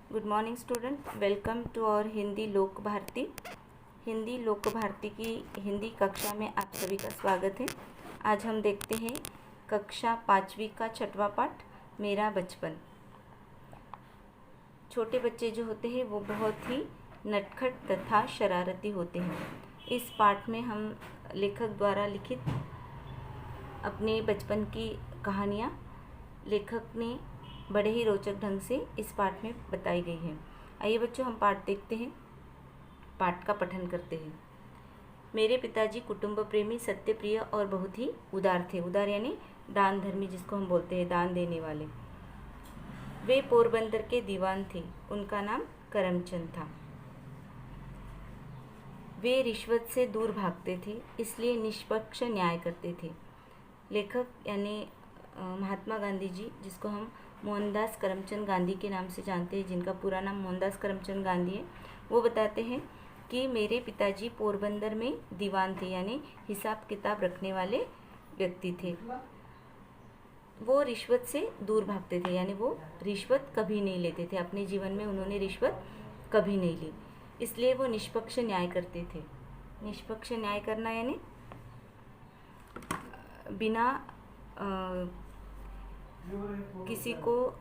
Good morning student, welcome to our Hindi Lok Bharati. Hindi Lok Bharti की हिंदी कक्षा में आप सभी का स्वागत है। आज हम देखते हैं कक्षा 5वीं का 6वां पाठ, मेरा बचपन। छोटे बच्चे जो होते हैं वो बहुत ही नटखट तथा शरारती होते हैं। इस पाठ में हम लेखक द्वारा लिखित अपने बचपन की कहानियाँ लेखक ने बड़े ही रोचक ढंग से इस पाठ में बताई गई है। आइए बच्चों, हम पाठ देखते हैं, पाठ का पठन करते हैं। मेरे पिताजी कुटुंब प्रेमी, सत्य प्रिय और बहुत ही उदार थे। उदार यानी दान धर्मी, जिसको हम बोलते हैं दान देने वाले। वे पोरबंदर के दीवान थे। उनका नाम करमचंद था। वे रिश्वत से दूर भागते थे, इसलिए निष्पक्ष न्याय करते थे। लेखक यानी महात्मा गांधी जी, जिसको हम मोहनदास करमचंद गांधी के नाम से जानते हैं, जिनका पूरा नाम मोहनदास करमचंद गांधी है, वो बताते हैं कि मेरे पिताजी पोरबंदर में दीवान थे, यानी हिसाब किताब रखने वाले व्यक्ति थे। वो रिश्वत से दूर भागते थे, यानी वो रिश्वत कभी नहीं लेते थे। अपने जीवन में उन्होंने रिश्वत कभी नहीं ली, इसलिए वो निष्पक्ष न्याय करते थे। निष्पक्ष न्याय करना यानी बिना किसी को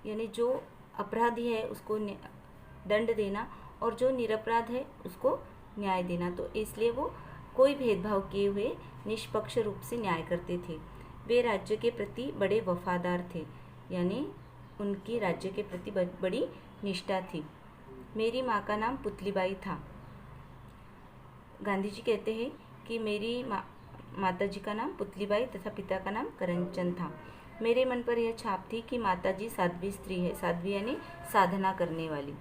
यानी जो अपराधी है उसको दंड देना और जो निरपराध है उसको न्याय देना। तो इसलिए वो कोई भेदभाव किए हुए निष्पक्ष रूप से न्याय करते थे। वे राज्य के प्रति बड़े वफादार थे, यानी उनकी राज्य के प्रति बड़ी निष्ठा थी। मेरी माँ का नाम पुतलीबाई था। गांधी जी कहते हैं कि मेरी माताजी का नाम पुतलीबाई तथा पिता का नाम करमचंद था। मेरे मन पर यह छाप थी कि माताजी साध्वी स्त्री है। साध्वी यानी साधना करने वाली।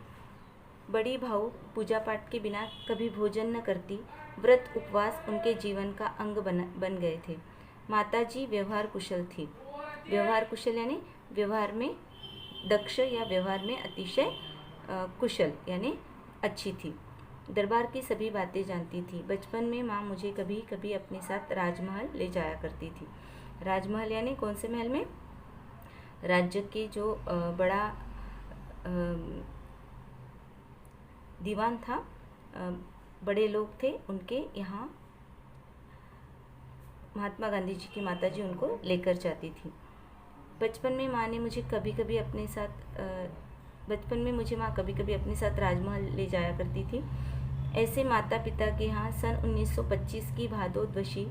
बड़ी भाऊ पूजा पाठ के बिना कभी भोजन न करती। व्रत उपवास उनके जीवन का अंग बन गए थे। माताजी व्यवहार कुशल थी। व्यवहार कुशल यानी व्यवहार में दक्ष या व्यवहार में अतिशय कुशल यानी अच्छी थी। दरबार की सभी बातें जानती थी। बचपन में माँ मुझे कभी कभी अपने साथ राजमहल ले जाया करती थी। राजमहल यानी कौन से महल में? राज्य के जो बड़ा दीवान था, बड़े लोग थे, उनके यहाँ महात्मा गांधी जी की माताजी उनको लेकर जाती थी। बचपन में माँ मुझे कभी कभी अपने साथ राजमहल ले जाया करती थी। ऐसे माता पिता के यहाँ सन 1925 की भादो द्विशी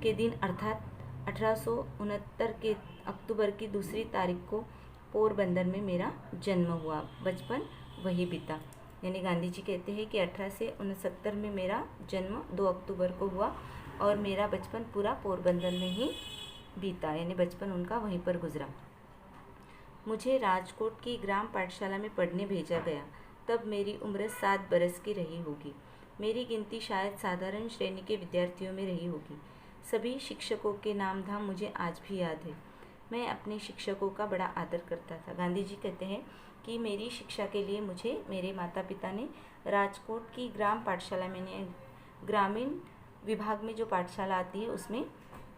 के दिन अर्थात 1869 के अक्टूबर की 2 तारीख को पोरबंदर में मेरा जन्म हुआ। बचपन वही बीता, यानी गांधी जी कहते हैं कि 1869 में मेरा जन्म 2 अक्टूबर को हुआ और मेरा बचपन पूरा पोरबंदर में ही बीता, यानी बचपन उनका वहीं पर गुजरा। मुझे राजकोट की ग्राम पाठशाला में पढ़ने भेजा गया। तब मेरी उम्र 7 बरस की रही होगी। मेरी गिनती शायद साधारण श्रेणी के विद्यार्थियों में रही होगी। सभी शिक्षकों के नाम धाम मुझे आज भी याद है। मैं अपने शिक्षकों का बड़ा आदर करता था। गांधी जी कहते हैं कि मेरी शिक्षा के लिए मुझे मेरे माता पिता ने राजकोट की ग्राम पाठशाला में, ग्रामीण विभाग में जो पाठशाला आती है उसमें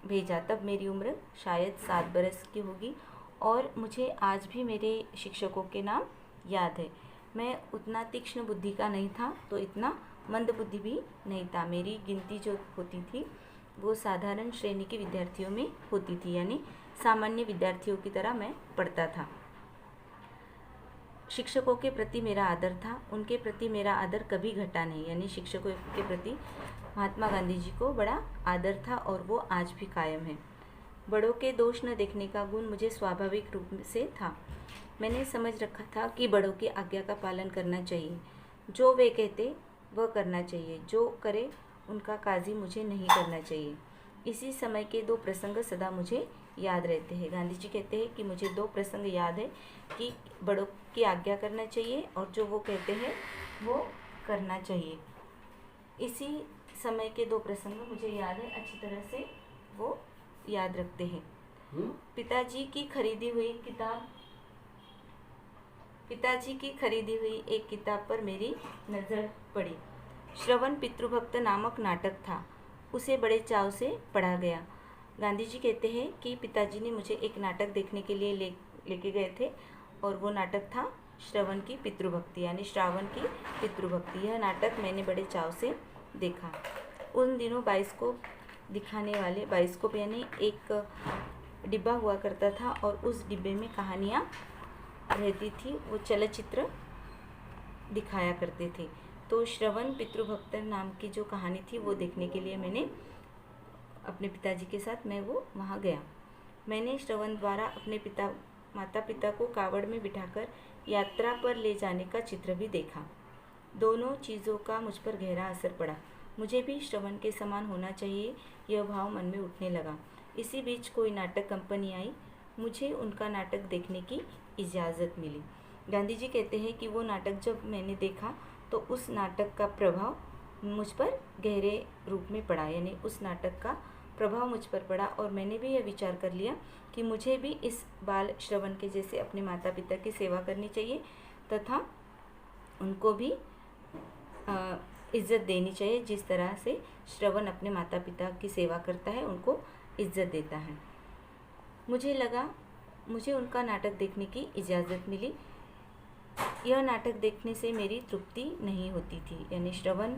भेजा। तब मेरी उम्र शायद 7 बरस की होगी और मुझे आज भी मेरे शिक्षकों के नाम याद है। मैं उतना तीक्ष्ण बुद्धि का नहीं था तो इतना मंद बुद्धि भी नहीं था। मेरी गिनती जो होती थी वो साधारण श्रेणी के विद्यार्थियों में होती थी, यानी सामान्य विद्यार्थियों की तरह मैं पढ़ता था। शिक्षकों के प्रति मेरा आदर था। उनके प्रति मेरा आदर कभी घटा नहीं, यानी शिक्षकों के प्रति महात्मा गांधी जी को बड़ा आदर था और वो आज भी कायम है। बड़ों के दोष न देखने का गुण मुझे स्वाभाविक रूप से था। मैंने समझ रखा था कि बड़ों की आज्ञा का पालन करना चाहिए। जो वे कहते वह करना चाहिए, जो करे उनका काजी मुझे नहीं करना चाहिए। इसी समय के 2 प्रसंग सदा मुझे याद रहते हैं। गांधी जी कहते हैं कि मुझे 2 प्रसंग याद है कि बड़ों की आज्ञा करना चाहिए और जो वो कहते हैं वो करना चाहिए। इसी समय के 2 प्रसंग मुझे याद है, अच्छी तरह से वो याद रखते हैं। पिताजी की खरीदी हुई एक किताब पर मेरी नज़र पड़ी। श्रवण पितृभक्त नामक नाटक था। उसे बड़े चाव से पढ़ा गया। गांधी जी कहते हैं कि पिताजी ने मुझे एक नाटक देखने के लिए लेके गए थे और वो नाटक था श्रवण की पितृभक्ति यानी श्रावण की पितृभक्ति। यह नाटक मैंने बड़े चाव से देखा। उन दिनों बाइस्कोप दिखाने वाले, बाइस्कोप यानी एक डिब्बा हुआ करता था और उस डिब्बे में कहानियाँ रहती थी, वो चलचित्र दिखाया करते थे। तो श्रवण पितृभक्त नाम की जो कहानी थी वो देखने के लिए मैंने अपने पिताजी के साथ मैं वो वहाँ गया। मैंने श्रवण द्वारा अपने माता पिता को कावड़ में बिठाकर यात्रा पर ले जाने का चित्र भी देखा। दोनों चीज़ों का मुझ पर गहरा असर पड़ा। मुझे भी श्रवण के समान होना चाहिए, यह भाव मन में उठने लगा। इसी बीच कोई नाटक कंपनी आई, मुझे उनका नाटक देखने की इजाज़त मिली। गांधी जी कहते हैं कि वो नाटक जब मैंने देखा तो उस नाटक का प्रभाव मुझ पर गहरे रूप में पड़ा, यानी उस नाटक का प्रभाव मुझ पर पड़ा और मैंने भी यह विचार कर लिया कि मुझे भी इस बाल श्रवण के जैसे अपने माता पिता की सेवा करनी चाहिए तथा उनको भी इज़्ज़त देनी चाहिए। जिस तरह से श्रवण अपने माता पिता की सेवा करता है, उनको इज़्ज़त देता है। मुझे लगा मुझे उनका नाटक देखने की इजाज़त मिली। यह नाटक देखने से मेरी तृप्ति नहीं होती थी, यानी श्रवण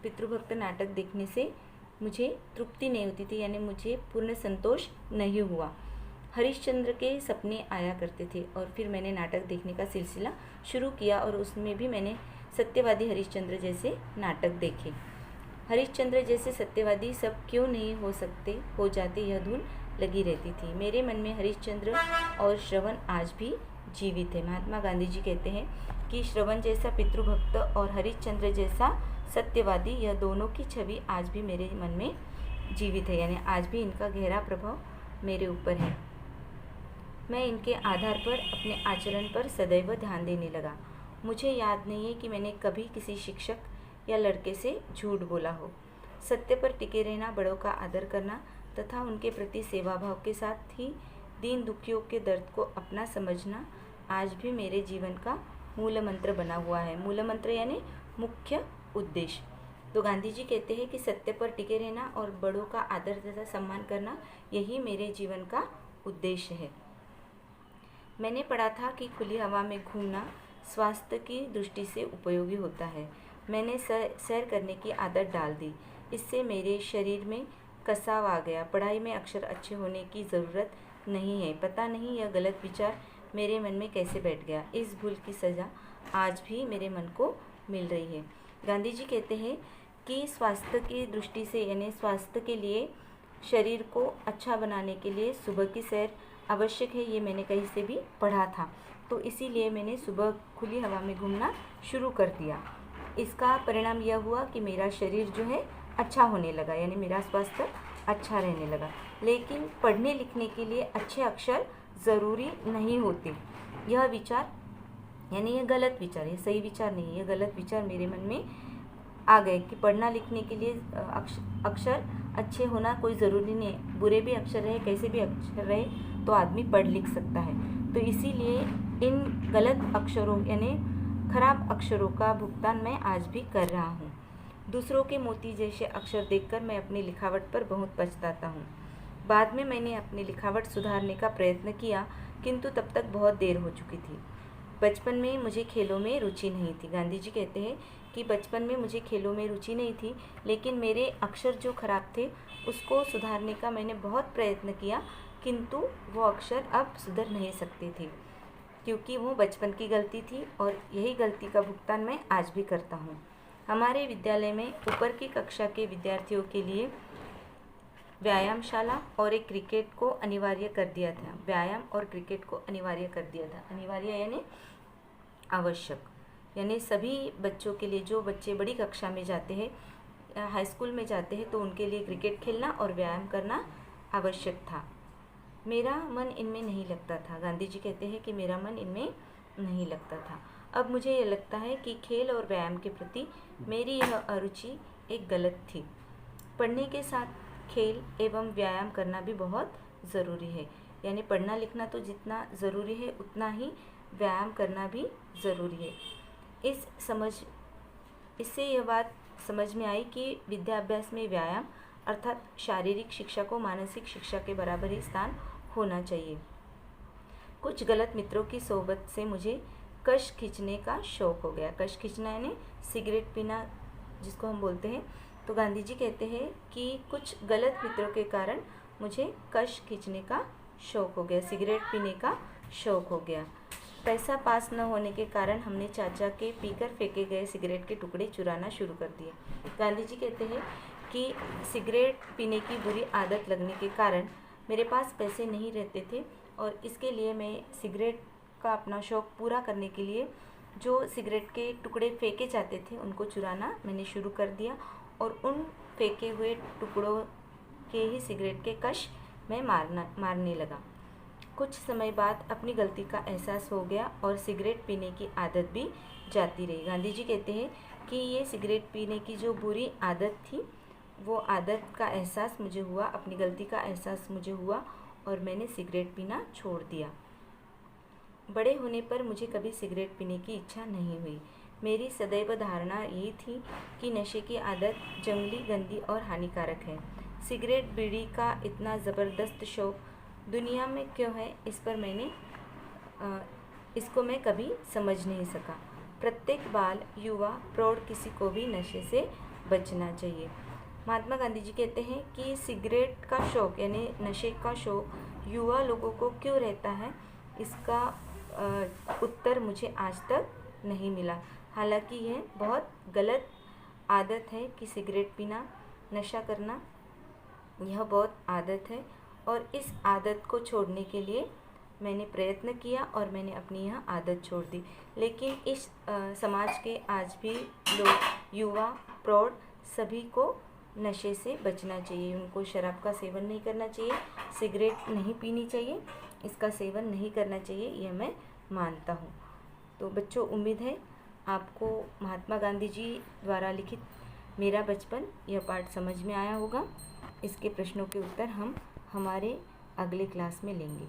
पितृभक्त नाटक देखने से मुझे तृप्ति नहीं होती थी, यानी मुझे पूर्ण संतोष नहीं हुआ। हरिश्चंद्र के सपने आया करते थे और फिर मैंने नाटक देखने का सिलसिला शुरू किया और उसमें भी मैंने सत्यवादी हरिश्चंद्र जैसे नाटक देखे। हरिश्चंद्र जैसे सत्यवादी सब क्यों नहीं हो जाते, यह धुन लगी रहती थी। मेरे मन में हरिश्चंद्र और श्रवण आज भी जीवित है। महात्मा गांधी जी कहते हैं कि श्रवण जैसा पितृभक्त और हरिश्चंद्र जैसा सत्यवादी, यह दोनों की छवि आज भी मेरे मन में जीवित है, यानी आज भी इनका गहरा प्रभाव मेरे ऊपर है। मैं इनके आधार पर अपने आचरण पर सदैव ध्यान देने लगा। मुझे याद नहीं है कि मैंने कभी किसी शिक्षक या लड़के से झूठ बोला हो। सत्य पर टिके रहना, बड़ों का आदर करना तथा उनके प्रति सेवा भाव के साथ ही दीन दुखियों के दर्द को अपना समझना आज भी मेरे जीवन का मूल मंत्र बना हुआ है। मूल मंत्र यानी मुख्य उद्देश्य। तो गांधी जी कहते हैं कि सत्य पर टिके रहना और बड़ों का आदर तथा सम्मान करना, यही मेरे जीवन का उद्देश्य है। मैंने पढ़ा था कि खुली हवा में घूमना स्वास्थ्य की दृष्टि से उपयोगी होता है। मैंने सैर करने की आदत डाल दी। इससे मेरे शरीर में कसाव आ गया। पढ़ाई में अक्षर अच्छे होने की ज़रूरत नहीं है। पता नहीं यह गलत विचार मेरे मन में कैसे बैठ गया। इस भूल की सज़ा आज भी मेरे मन को मिल रही है। गांधी जी कहते हैं कि स्वास्थ्य की दृष्टि से, यानी स्वास्थ्य के लिए, शरीर को अच्छा बनाने के लिए सुबह की सैर आवश्यक है। ये मैंने कहीं से भी पढ़ा था, तो इसीलिए मैंने सुबह खुली हवा में घूमना शुरू कर दिया। इसका परिणाम यह हुआ कि मेरा शरीर जो है अच्छा होने लगा, यानी मेरा स्वास्थ्य अच्छा रहने लगा। लेकिन पढ़ने लिखने के लिए अच्छे अक्षर ज़रूरी नहीं होते। यह विचार, यानी यह गलत विचार, ये सही विचार नहीं, यह गलत विचार मेरे मन में आ गए कि पढ़ना लिखने के लिए अक्षर अच्छे होना कोई ज़रूरी नहीं है। बुरे भी अक्षर रहे, कैसे भी अक्षर रहे, तो आदमी पढ़ लिख सकता है। तो इसीलिए इन गलत अक्षरों यानी खराब अक्षरों का भुगतान मैं आज भी कर रहा हूँ। दूसरों के मोती जैसे अक्षर देखकर मैं अपनी लिखावट पर बहुत पछताता हूँ। बाद में मैंने अपनी लिखावट सुधारने का प्रयत्न किया, किंतु तब तक बहुत देर हो चुकी थी। बचपन में मुझे खेलों में रुचि नहीं थी। गांधी जी कहते हैं कि बचपन में मुझे खेलों में रुचि नहीं थी, लेकिन मेरे अक्षर जो खराब थे उसको सुधारने का मैंने बहुत प्रयत्न किया, किंतु वो अक्षर अब सुधर नहीं सकते थे, क्योंकि वो बचपन की गलती थी और यही गलती का भुगतान मैं आज भी करता हूँ। हमारे विद्यालय में ऊपर की कक्षा के विद्यार्थियों के लिए व्यायामशाला और एक क्रिकेट को अनिवार्य कर दिया था। व्यायाम और क्रिकेट को अनिवार्य कर दिया था। अनिवार्य यानी आवश्यक, यानी सभी बच्चों के लिए, जो बच्चे बड़ी कक्षा में जाते हैं, हाई स्कूल में जाते हैं, तो उनके लिए क्रिकेट खेलना और व्यायाम करना आवश्यक था। मेरा मन इनमें नहीं लगता था। गांधी जी कहते हैं कि मेरा मन इनमें नहीं लगता था। अब मुझे यह लगता है कि खेल और व्यायाम के प्रति मेरी यह अरुचि एक गलत थी। पढ़ने के साथ खेल एवं व्यायाम करना भी बहुत ज़रूरी है, यानी पढ़ना लिखना तो जितना ज़रूरी है उतना ही व्यायाम करना भी ज़रूरी है। इससे यह बात समझ में आई कि विद्याभ्यास में व्यायाम अर्थात शारीरिक शिक्षा को मानसिक शिक्षा के बराबर ही स्थान होना चाहिए। कुछ गलत मित्रों की सोबत से मुझे कश खींचने का शौक़ हो गया। कश खींचना यानी सिगरेट पीना जिसको हम बोलते हैं। तो गांधी जी कहते हैं कि कुछ गलत मित्रों के कारण मुझे कश खींचने का शौक़ हो गया, सिगरेट पीने का शौक़ हो गया। पैसा पास न होने के कारण हमने चाचा के पीकर फेंके गए सिगरेट के टुकड़े चुराना शुरू कर दिए। गांधी जी कहते हैं कि सिगरेट पीने की बुरी आदत लगने के कारण मेरे पास पैसे नहीं रहते थे और इसके लिए मैं सिगरेट का अपना शौक़ पूरा करने के लिए जो सिगरेट के टुकड़े फेंके जाते थे उनको चुराना मैंने शुरू कर दिया और उन फेंके हुए टुकड़ों के ही सिगरेट के कश मैं मारने लगा। कुछ समय बाद अपनी गलती का एहसास हो गया और सिगरेट पीने की आदत भी जाती रही। गांधी जी कहते हैं कि ये सिगरेट पीने की जो बुरी आदत थी वो आदत का एहसास मुझे हुआ, अपनी गलती का एहसास मुझे हुआ और मैंने सिगरेट पीना छोड़ दिया। बड़े होने पर मुझे कभी सिगरेट पीने की इच्छा नहीं हुई। मेरी सदैव धारणा ये थी कि नशे की आदत जंगली, गंदी और हानिकारक है। सिगरेट बीड़ी का इतना ज़बरदस्त शौक़ दुनिया में क्यों है, इस पर इसको मैं कभी समझ नहीं सका। प्रत्येक बाल, युवा, प्रौढ़ किसी को भी नशे से बचना चाहिए। महात्मा गांधी जी कहते हैं कि सिगरेट का शौक़ यानी नशे का शौक़ युवा लोगों को क्यों रहता है, इसका उत्तर मुझे आज तक नहीं मिला। हालांकि यह बहुत गलत आदत है कि सिगरेट पीना, नशा करना, यह बहुत आदत है और इस आदत को छोड़ने के लिए मैंने प्रयत्न किया और मैंने अपनी यह आदत छोड़ दी। लेकिन इस समाज के आज भी लोग, युवा, प्रौढ़ सभी को नशे से बचना चाहिए। उनको शराब का सेवन नहीं करना चाहिए, सिगरेट नहीं पीनी चाहिए, इसका सेवन नहीं करना चाहिए, यह मैं मानता हूँ। तो बच्चों, उम्मीद है आपको महात्मा गांधी जी द्वारा लिखित मेरा बचपन यह पाठ समझ में आया होगा। इसके प्रश्नों के उत्तर हम हमारे अगले क्लास में लेंगे।